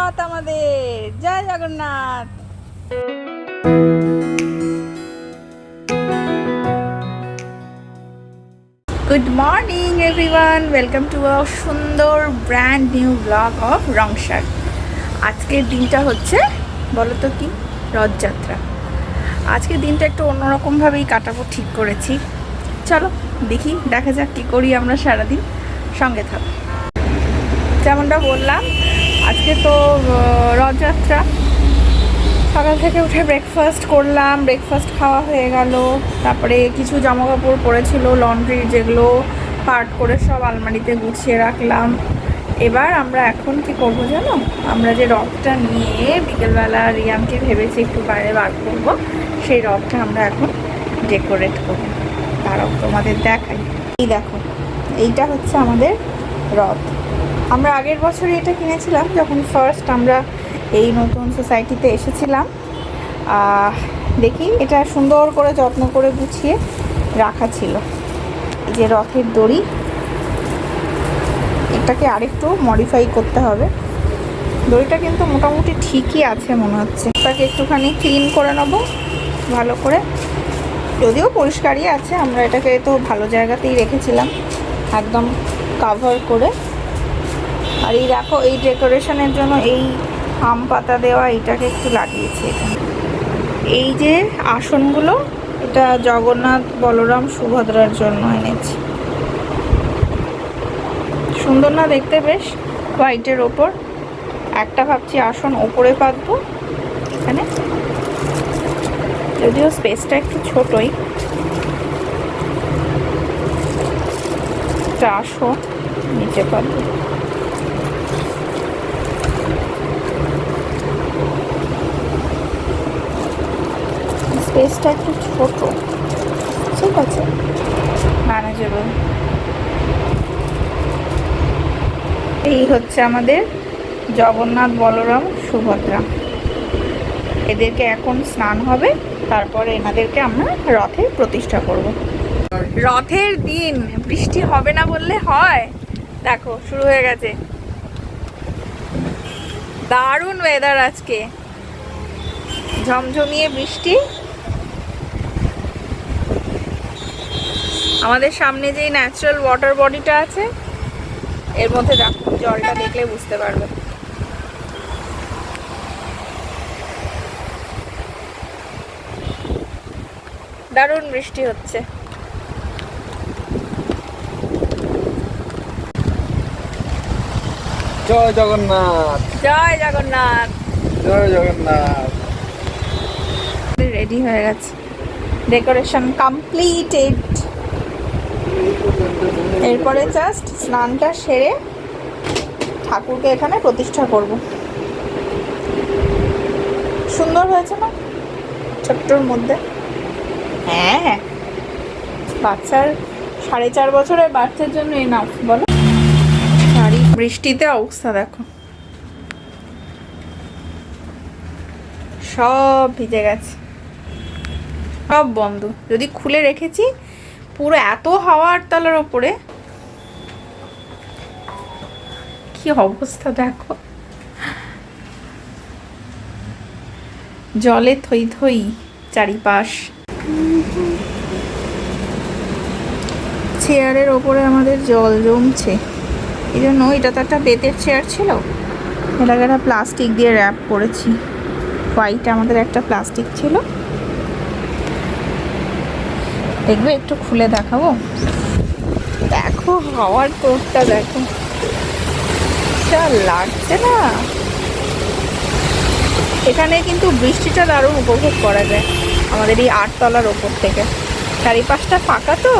রথ আমাদের, জয় Jagannath. Good morning everyone, welcome to a সুন্দর brand new vlog of Rongsar. আজকের দিনটা হচ্ছে বলো তো কি, রথযাত্রা। আজকের দিনটা একটু অন্যরকমভাবেই কাটাবো ঠিক করেছি। চলো দেখি, দেখা যাক কী করি আমরা সারাদিন, সঙ্গে থাকো। যেমনটা বললাম, আজকে তো রথযাত্রা। সকাল থেকে উঠে ব্রেকফাস্ট করলাম, ব্রেকফাস্ট খাওয়া হয়ে গেল। তারপরে কিছু জামাকাপড় পরেছিল লন্ড্রির, যেগুলো পার্ট করে সব আলমারিতে গুছিয়ে রাখলাম। এবার আমরা এখন কি করবো জানো, আমরা যে রথটা নিয়ে বিকেলবেলা রিয়ামকে ভেবেছি একটু বাইরে বার করবো, সেই রথটা আমরা এখন ডেকোরেট করবো। তারাও তোমাদের দেখাই। এই দেখো, এইটা হচ্ছে আমাদের রথ। আমরা আগের বছরই এটা কিনেছিলাম যখন ফার্স্ট আমরা এই নতুন সোসাইটিতে এসেছিলাম। দেখি, এটা সুন্দর করে যত্ন করে গুছিয়ে রাখা ছিল। এই যে রথের দড়ি, এটাকে আরেকটু মডিফাই করতে হবে। দড়িটা কিন্তু মোটামুটি ঠিকই আছে মনে হচ্ছে। এটাকে একটুখানি ক্লিন করে নেব ভালো করে, যদিও পরিষ্কারই আছে। আমরা এটাকে তো ভালো জায়গাতেই রেখেছিলাম, একদম কাভার করে। আর এই দেখো, এই ডেকোরেশনের জন্য এই আম পাতা দেওয়া এইটাকে একটু লাগিয়েছি এখানে। এই যে আসনগুলো, এটা জগন্নাথ, বলরাম, সুভদ্রার জন্য এনেছি। সুন্দর না দেখতে বেশ, হোয়াইটের ওপর। একটা ভাবছি আসন ওপরে পাতবো এখানে, যদিও স্পেসটা একটু ছোটই। একটা আসন নিচে পাতবো। স্পেসটা একটু ছোট, ঠিক আছে, ম্যানেজেবল। এই হচ্ছে আমাদের জগন্নাথ, বলরাম, সুভদ্রা। এদেরকে এখন স্নান হবে, তারপরে এনাদেরকে আমরা রথে প্রতিষ্ঠা করব। রথের দিন বৃষ্টি হবে না বললে হয়। দেখো শুরু হয়ে গেছে, দারুণ ওয়েদার আজকে, ঝমঝমিয়ে বৃষ্টি। আমাদের সামনে যেই ন্যাচারাল ওয়াটার বডিটা আছে, এর মধ্যে দেখো, জলটা দেখলে বুঝতে পারবে। দারুণ বৃষ্টি হচ্ছে। জয় জগন্নাথ, জয় জগন্নাথ, জয় জগন্নাথ। রেডি হয়ে গেছে, ডেকোরেশন কমপ্লিটেড। এরপরে জাস্ট স্নানটা সেরে ঠাকুরকে এখানে প্রতিষ্ঠা করব। সুন্দর হয়েছে না ছোট্টর মধ্যে? হ্যাঁ হ্যাঁ, বাচ্চার 4.5 বছরের বাচ্চার জন্য এনাফ বলো। শাড়ি বৃষ্টিতে অবস্থা দেখো, সব ভিজে গেছে, সব বন্ধ। যদি খুলে রেখেছি, পুরো এত হাওয়ার তলার ওপরে কি অবস্থা দেখো, জলে থই থই চারিপাশ। চেয়ারের ওপরে আমাদের জল জমছে, এই জন্য এটা তো একটা বেতের চেয়ার ছিল, এটাকে একটা প্লাস্টিক দিয়ে র্যাপ করেছি। হোয়াইট আমাদের একটা প্লাস্টিক ছিল, দেখবে একটু খুলে দেখাবো। দেখো হাওয়ার তোড়টা দেখো, যা লাগছে না। এখানে কিন্তু বৃষ্টিটা দারুণ উপভোগ করা যায় আমাদের এই 8 তলার ওপর থেকে। চারিপাশটা ফাঁকা তো,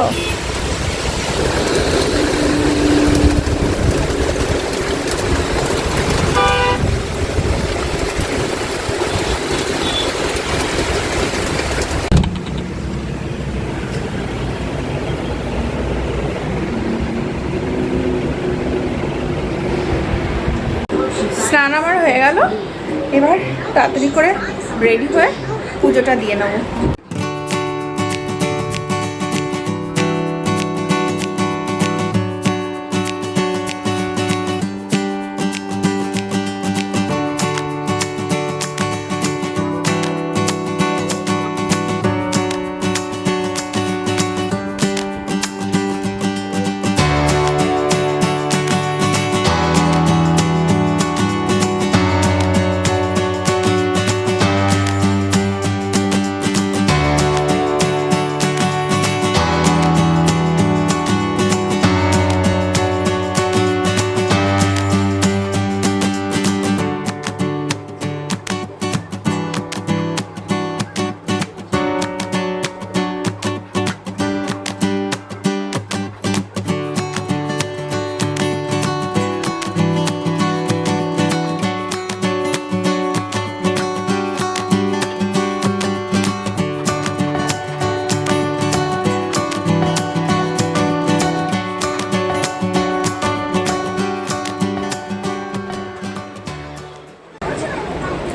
স্নান আমার হয়ে গেল। এবার তাড়াতাড়ি করে রেডি হয়ে পুজোটা দিয়ে নেবো।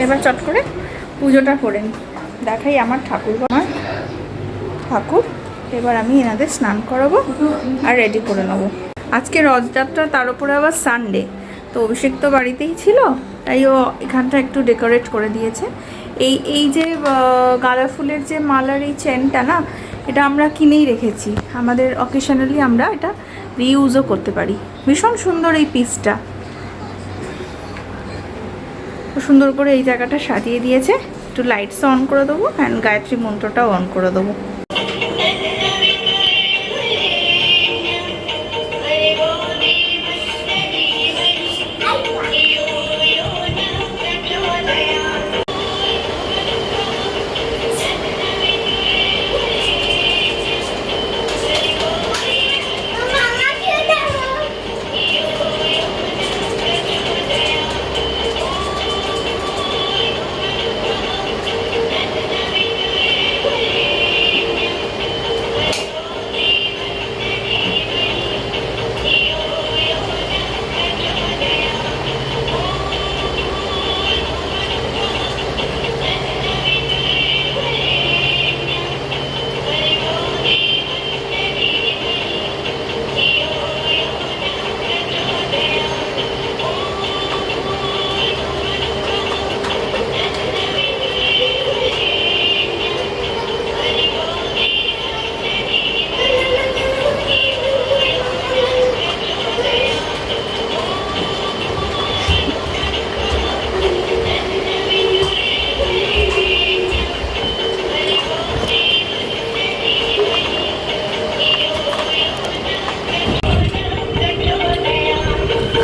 এবার চট করে পুজোটা করে নিই। দেখাই আমার ঠাকুর এবার আমি এনাদের স্নান করাবো আর রেডি করে নেবো। আজকে রথযাত্রা, তার উপরে আবার সানডে, তো অভিষেক তো বাড়িতেই ছিল, তাই ও এখানটা একটু ডেকোরেট করে দিয়েছে। এই যে গাঁদা ফুলের যে মালার এই চেনটা না, এটা আমরা কিনেই রেখেছি, আমাদের অকেশনালি আমরা এটা রিইউজও করতে পারি। ভীষণ সুন্দর এই পিসটা, সুন্দর করে এই জায়গাটা সাজিয়ে দিয়েছে। একটু লাইটসও অন করে দেবো অ্যান্ড গায়ত্রী মন্ত্রটাও অন করে দেবো।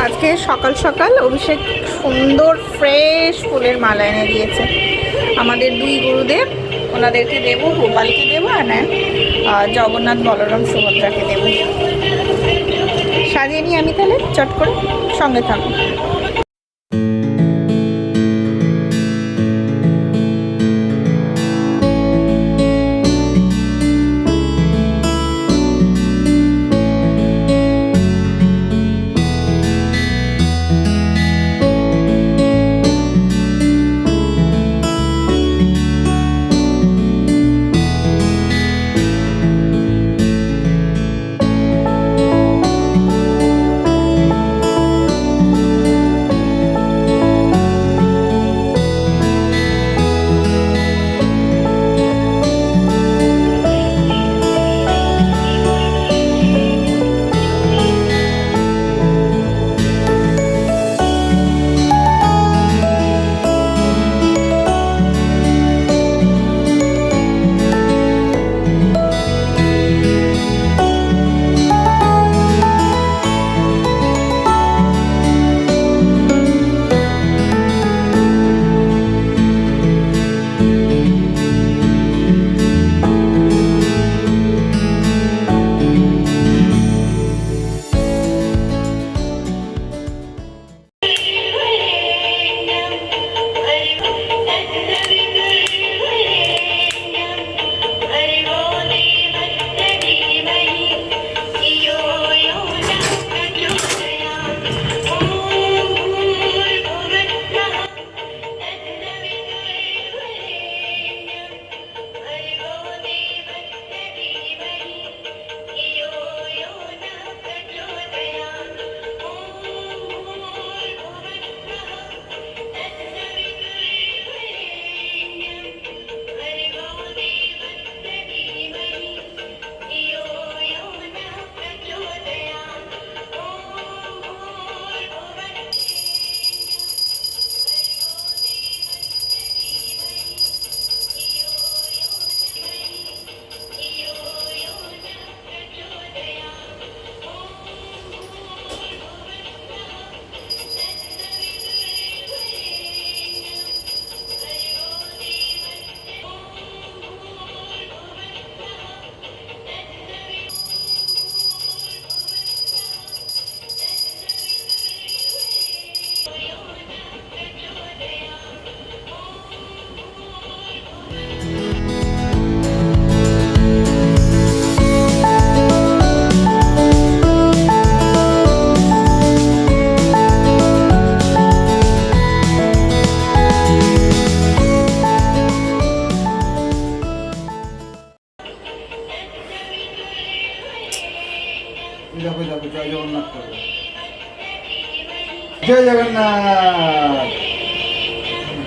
আজকে সকাল সকাল অভিষেক সুন্দর ফ্রেশ ফুলের মালা এনে দিয়েছে আমাদের দুই গুরুদেব, ওনাদেরকে দেবো, গোপালকে দেবো আর জগন্নাথ, বলরাম, সুভদ্রাকে দেবো। সাজিয়ে নিই আমি তাহলে চট করে, সঙ্গে থাকুন।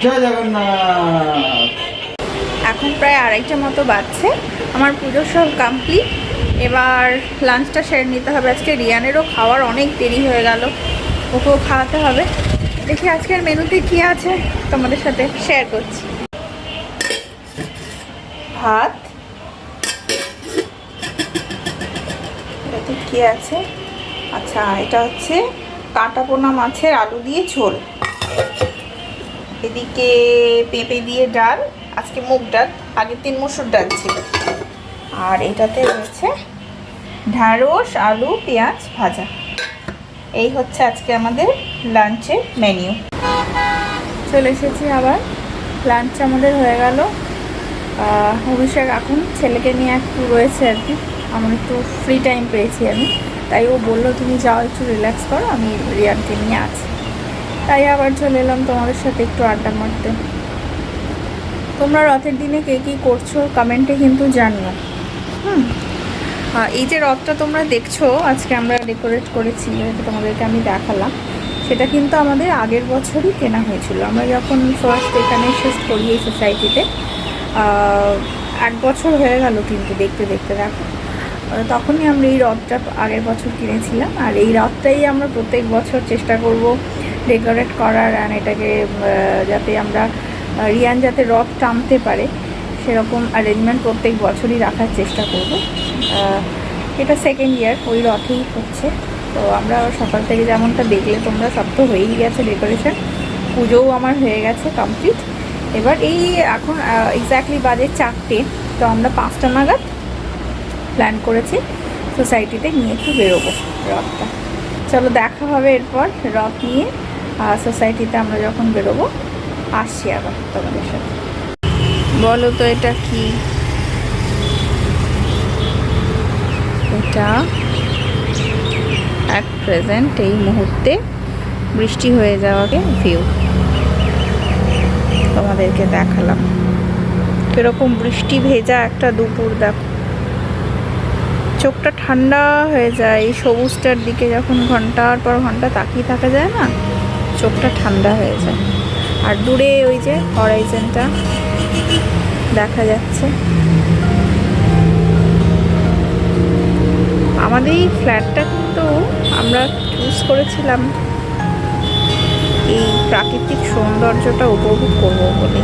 জয় জগন্নাথ। এখন প্রায় 2:30 মতো বাজছে। আমার পুজো সব কমপ্লিট। এবার লাঞ্চটা সেরে নিতে হবে। আজকে রিয়ানেরও খাওয়ার অনেক দেরি হয়ে গেল, ওকেও খাওয়াতে হবে। দেখি আজকের মেনুতে কি আছে তোমাদের সাথে শেয়ার করছি। ভাত, এটাতে কি আছে? আচ্ছা, এটা হচ্ছে কাঁটা পোনা মাছের আলু দিয়ে ঝোল। এদিকে পেঁপে দিয়ে ডাল, আজকে মুগ ডাল, আগের দিন মসুর ডাল ছিল। আর এটাতে রয়েছে ঢ্যাঁড়স, আলু, পেঁয়াজ ভাজা। এই হচ্ছে আজকে আমাদের লাঞ্চের মেনু। চলে এসেছি আবার। লাঞ্চ আমাদের হয়ে গেল। অভিষেক এখন ছেলেকে নিয়ে একটু রয়েছে আর কি। আমার একটু ফ্রি টাইম পেয়েছি আমি, তাই ও বললো তুমি যাও একটু রিল্যাক্স করো, আমি রিয়ানকে নিয়ে আছি। তাই আবার চলে এলাম তোমাদের সাথে একটু আড্ডা মারতে। তোমরা রথের দিনে কে কী করছো কমেন্টে কিন্তু জানিও। এই যে রথটা তোমরা দেখছো আজকে আমরা ডেকোরেট করেছি, যেটা তোমাদেরকে আমি দেখালাম, সেটা কিন্তু আমাদের আগের বছরই কেনা হয়েছিল। আমরা যখন ফার্স্ট এখানে শিফট করি এই সোসাইটিতে, 1 বছর হয়ে গেল কিন্তু দেখতে দেখতে। দেখো, তখনই আমরা এই রথটা আগের বছর কিনেছিলাম। আর এই রথটাই আমরা প্রত্যেক বছর চেষ্টা করব ডেকোরেট করার, আর এটাকে যাতে আমরা রিয়ান যাতে রথ টানতে পারে সেরকম অ্যারেঞ্জমেন্ট প্রত্যেক বছরই রাখার চেষ্টা করব। এটা সেকেন্ড ইয়ার ওই রথেই হচ্ছে। তো আমরা সকাল থেকে যেমনটা দেখলে তোমরা, সব তো হয়েই গেছে ডেকোরেশন, পুজোও আমার হয়ে গেছে কমপ্লিট। এবার এই এখন এক্স্যাক্টলি বাজে 4টে। তো আমরা 5টা নাগাদ প্ল্যান করেছি সোসাইটিতে নিয়ে একটু বেরোবো রথটা। চলো দেখা হবে এরপর রথ নিয়ে সোসাইটিতে আমরা যখন বেরোবো। আসছি আবার তোমাদের সাথে। বলো তো এটা কি? এটা অ্যাট প্রেজেন্ট এই মুহূর্তে বৃষ্টি হয়ে যাওয়াকে ভিউ তোমাদেরকে দেখালাম। কীরকম বৃষ্টি ভেজা একটা দুপুর। দেখো, চোখটা ঠান্ডা হয়ে যায় এই সবুজটার দিকে যখন ঘন্টার পর ঘন্টা তাকিয়ে থাকা যায় না, চোখটা ঠান্ডা হয়ে যায়। আর দূরে ওই যে হরাইজনটা দেখা যাচ্ছে। আমাদের এই ফ্ল্যাটটা কিন্তু আমরা চুজ করেছিলাম এই প্রাকৃতিক সৌন্দর্যটা উপভোগ করবো বলে।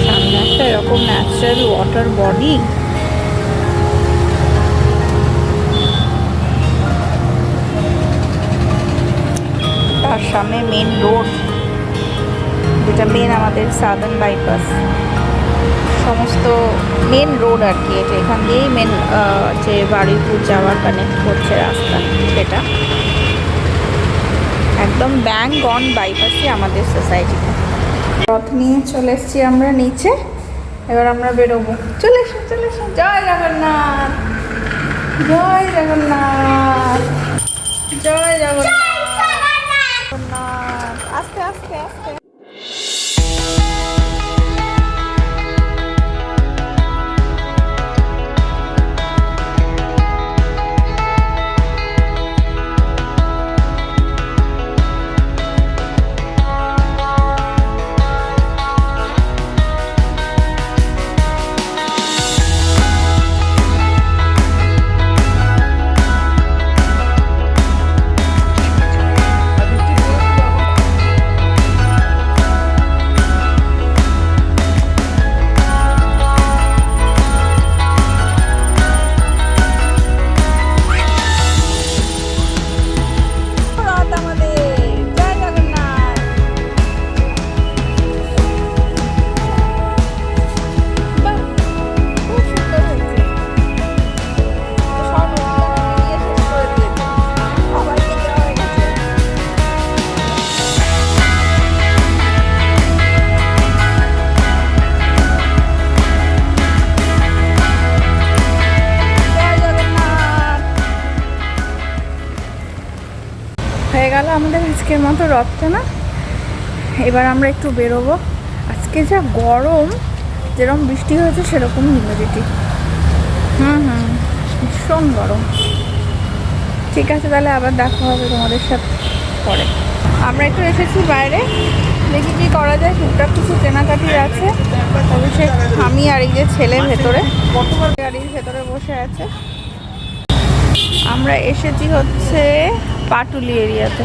সামনে একটা এরকম ন্যাচারাল ওয়াটার বডি, তার সামনে মেন রোড, যেটা মেন আমাদের সাদার্ন বাইপাস, সমস্ত মেন রোড আর কি। এটা এখান দিয়েই মেন যে বারুইপুর যাওয়ার কানেক্ট করছে রাস্তা, সেটা একদম ব্যাং অন বাইপাসে আমাদের সোসাইটিতে। রথ নিয়ে চলে এসেছি আমরা নিচে। এবার আমরা বেরোবো। চলে এসো, চলে এসো। জয় জগন্নাথ, জয় জগন্নাথ, জয় জগন্নাথ। আস্তে আস্তে আস্তে। হয়ে গেল আমাদের আজকের মতো রথটা না। এবার আমরা একটু বেরোবো। আজকে যা গরম, যেরকম বৃষ্টি হয়েছে সেরকম হিউমিডিটি। ভীষণ গরম। ঠিক আছে, তাহলে আবার দেখা হবে তোমাদের সাথে পরে। আমরা একটু এসেছি বাইরে, দেখি কি করা করা যায়, টুকটাক কিছু কেনাকাটির আছে। অভিষেক, আমি আর এই যে ছেলে ভেতরে, গাড়ির ভেতরে বসে আছে। আমরা এসেছি হচ্ছে পাটুলি এরিয়াতে।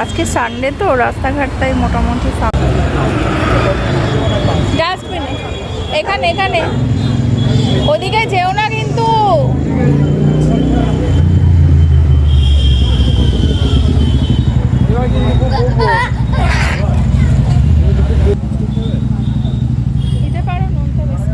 আজকে সানডে তো রাস্তাঘাটটাই মোটামুটি ডাস্টবিনে এখানে এখানে ওদিকে যেও না কিন্তু। দিতে পারো নুনটা বেশি।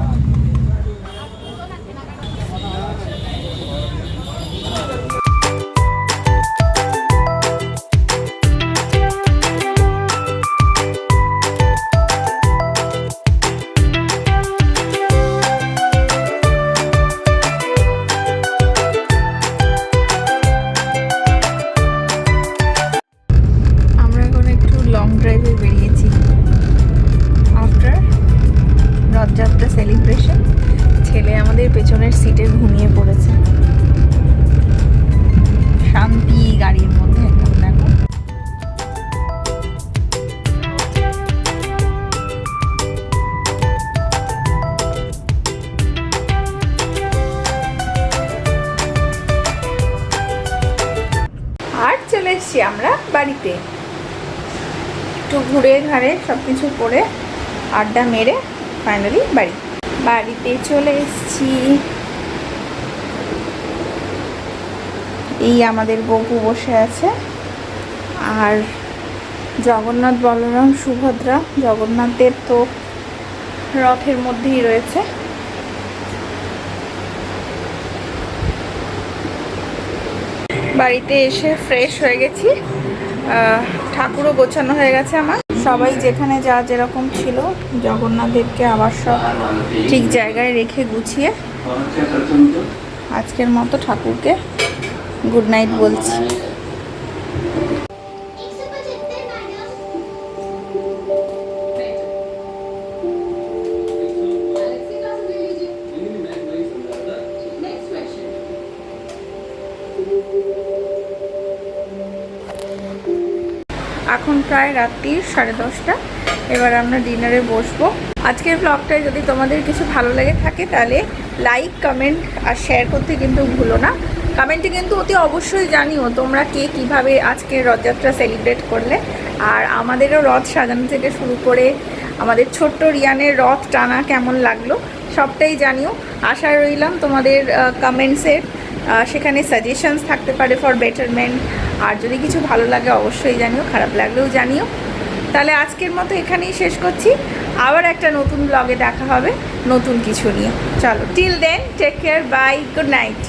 লং ড্রাইভে বেরিয়েছি আফটার রথযাত্রা সেলিব্রেশন। ছেলে আমাদের পেছনের সিটে ঘুমিয়ে পড়েছে, শান্তি গাড়ির মধ্যে একদম। দেখো আর চলে এসছি আমরা বাড়িতে। একটু ঘুরে ঘাড়ে সব কিছু করে আড্ডা মেরে ফাইনালি বাড়িতে চলে এসেছি। এই আমাদের গপু বসে আছে, আর জগন্নাথ, বলরাম, সুভদ্রা। জগন্নাথের তো রথের মধ্যেই রয়েছে। বাড়িতে এসে ফ্রেশ হয়ে গেছি, ঠাকুরও গোছানো হয়ে গেছে আমার। সবাই যেখানে যা যেরকম ছিল জগন্নাথদেবকে আবার সব ঠিক জায়গায় রেখে গুছিয়ে আজকের মতো ঠাকুরকে গুড নাইট বলছি। এখন প্রায় রাত্রি 10:30। এবার আমরা ডিনারে বসবো। আজকের ব্লগটায় যদি তোমাদের কিছু ভালো লেগে থাকে তাহলে লাইক, কমেন্ট আর শেয়ার করতে কিন্তু ভুলো না। কমেন্টে কিন্তু অতি অবশ্যই জানিও তোমরা কে কীভাবে আজকের রথযাত্রা সেলিব্রেট করলে। আর আমাদেরও রথ সাজানো থেকে শুরু করে আমাদের ছোট্ট রিয়ানের রথ টানা কেমন লাগলো সবটাই জানিও। আশা রইলাম তোমাদের কমেন্টসের সেখানে সাজেশনস থাকতে পারে ফর বেটারমেন্ট। আর যদি কিছু ভালো লাগে অবশ্যই জানিও, খারাপ লাগলেও জানিও। তাহলে আজকের মতো এখানেই শেষ করছি। আবার একটা নতুন ব্লগে দেখা হবে নতুন কিছু নিয়ে। চলো, till then take care, bye, good night.